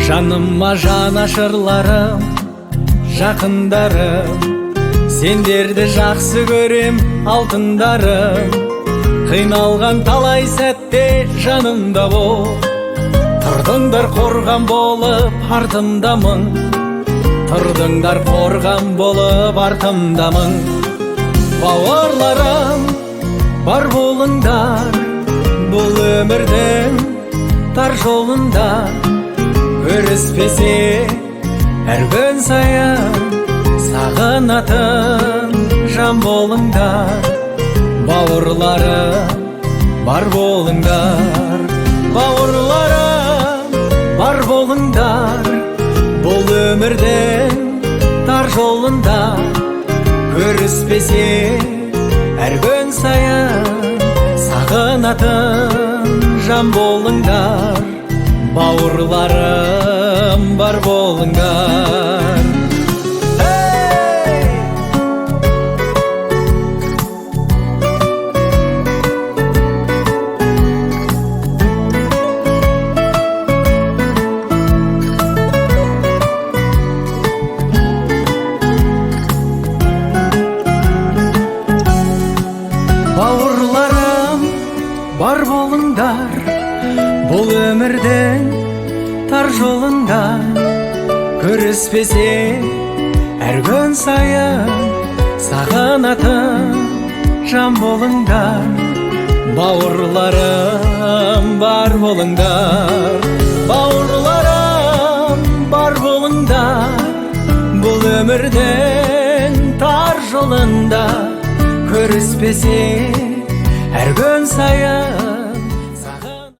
Жаныма жан ашырларым, жақындарым, сендерді жақсы көрем, алтындарым. Қиналған талай сәтте жанымда бол, тұрдыңдар қорған болып артымдамын. Тұрдыңдар қорған болып артымдамын. Бауырларым, бар болыңдар, бұл өмірдің тар жолында. Көріспесе әр күн сайын сағынатын жан болыңдар. Бауырларым, бар болыңдар, бауырларым, бар болыңдар, бұл өмірдің тар жолында. Көріспесе әр күн сайын сағынатын жан болыңдар. Бауырларым, бар болыңдар. Бауырларым, бар болыңдар, бұл өмірдің тар жолында. Көріспесе әр күн сайын сағынатын жан болыңдар. Бауырларым, бар болыңдар, бауырларым, бар болыңдар, бұл өмірдің тар жолында. Көріспесе әр күн сайын